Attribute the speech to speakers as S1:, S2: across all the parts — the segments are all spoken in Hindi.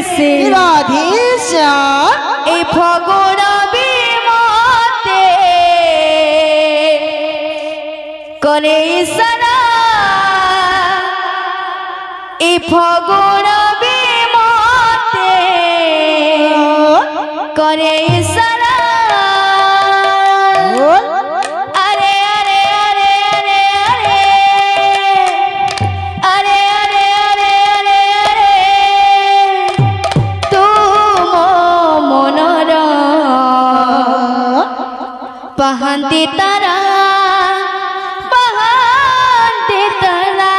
S1: से
S2: राधेश्याम
S1: ए फगुण बिमते करे इशारा ए फगुण बिमते करे इशारा अरे अरे अरे अरे अरे अरे अरे अरे अरे तुम मनर पहंती तारा पहंती तारा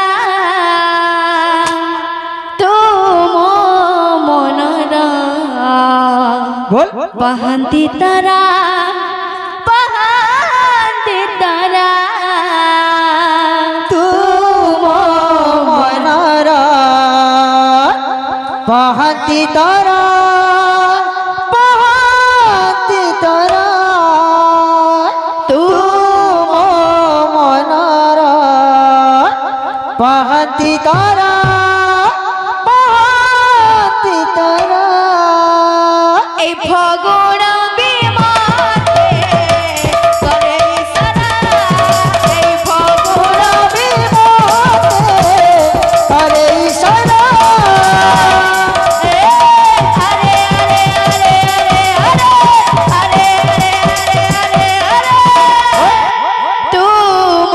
S1: तुम मनर पहंती तारा पहंती तारा
S2: तुम मनर पहंती तारा पहंती तारा तुम मनर पहंती तारा पहंती तारा
S1: ए फगुण बिमते करे इशारा ए फगुण
S2: करे इशारा
S1: अरे अरे अरे अरे अरे अरे अरे अरे तुम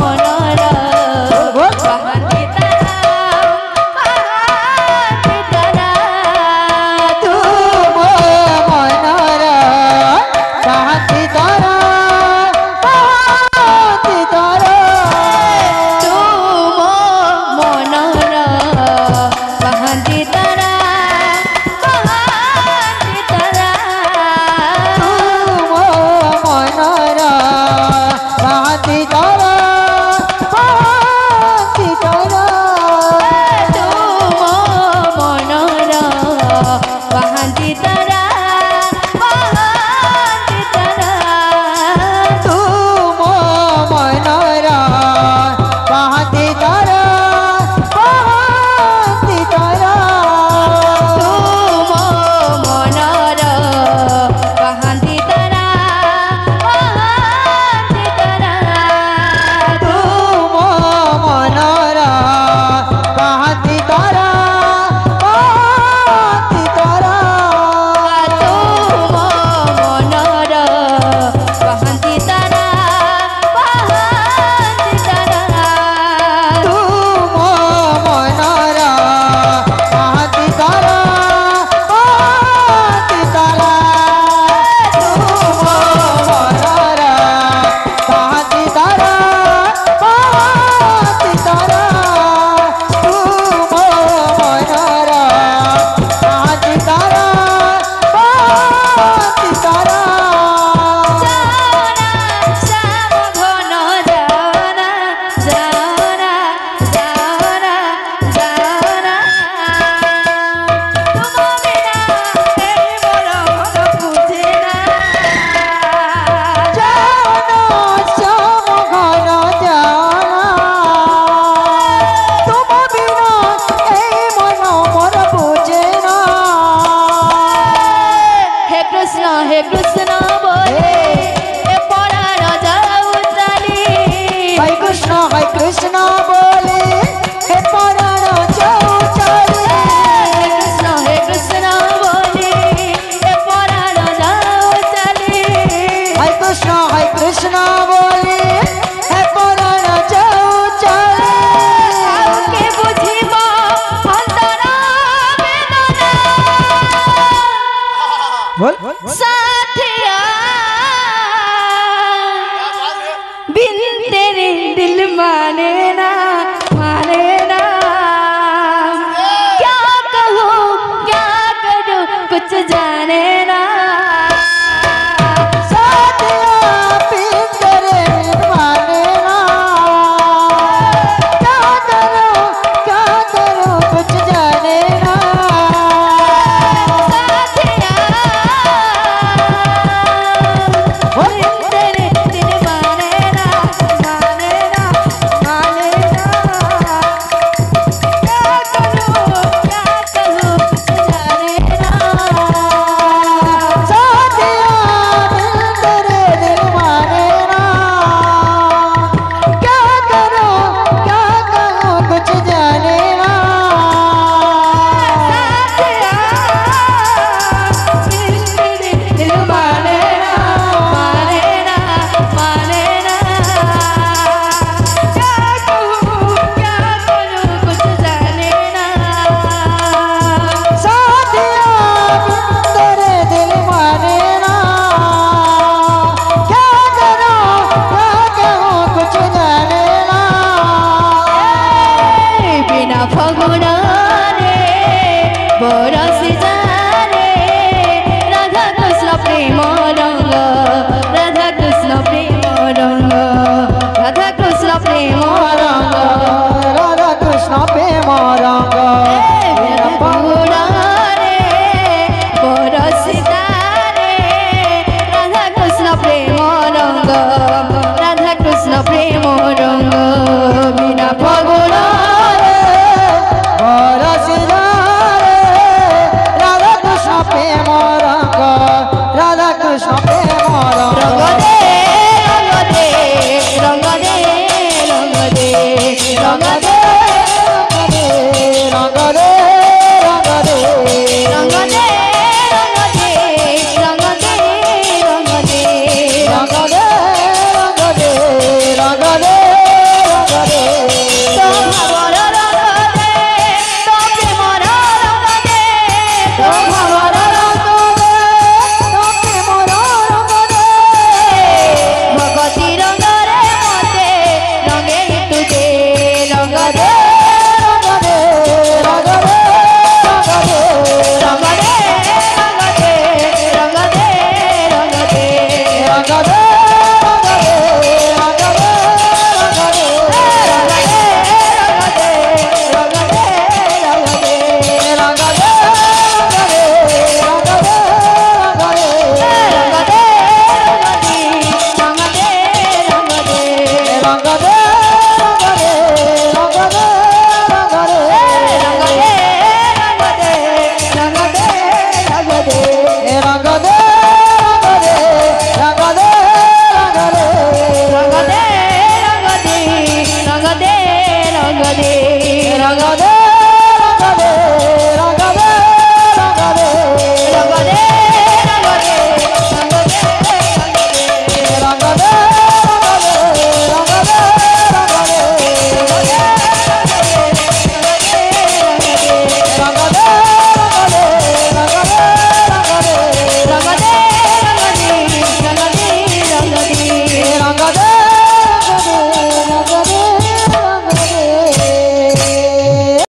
S1: मनर पहंती तारा पहंती तारा
S2: तुम मनर पहंती तारा पहंती तारा
S1: तुम मनर पहंती तारा पहंती तारा
S2: तुम मनर पहंती तारा पहंती तारा
S1: तुम मनर पहंती तारा पहंती तारा
S2: तुम मनर पहंती तारा पहंती तारा
S1: तुम मनर पहंती तारा पहंती तारा
S2: तुम मनर पहंती तारा पहंती तारा
S1: तुम मनर पहंती तारा पहंती तारा
S2: तुम मनर पहंती तारा पहंती तारा तुम मनर पहंती तारा पहंती तारा तुम मनर पहंती तारा पहंती तारा
S1: जाना श्याम घन जाना जाना जाना जाना तुम बिना ए मोर मन बुझे ना
S2: जाना श्याम घन जाना तुम बिना এই মন মোর বুঝে না
S1: हे कृष्ण बोले ए पराण जाऊ चाली
S2: হাই কৃষ্ণ বলে হে পরাণ যাও চলে
S1: हे कृष्ण बोले ए पराण जाऊ चाली
S2: হাই কৃষ্ণ বলে হে পরাণ যাও চলে
S1: কাউকে বুঝিব অন্তর বেদনা
S2: বল
S1: साथिया बिन तेरे दिल माने ना क्या कहूँ क्या करूँ कुछ जाने ना
S2: साथिया पिंजरे में माने ना क्या करो कुछ जाने ना
S1: साथिया बिन तेरे दिल माने ना माने ना बरसी जारे राधा कृष्ण प्रेम रंग राधा कृष्ण प्रेम रंग राधा कृष्ण प्रेम रंग
S2: राधा कृष्ण प्रेम रंग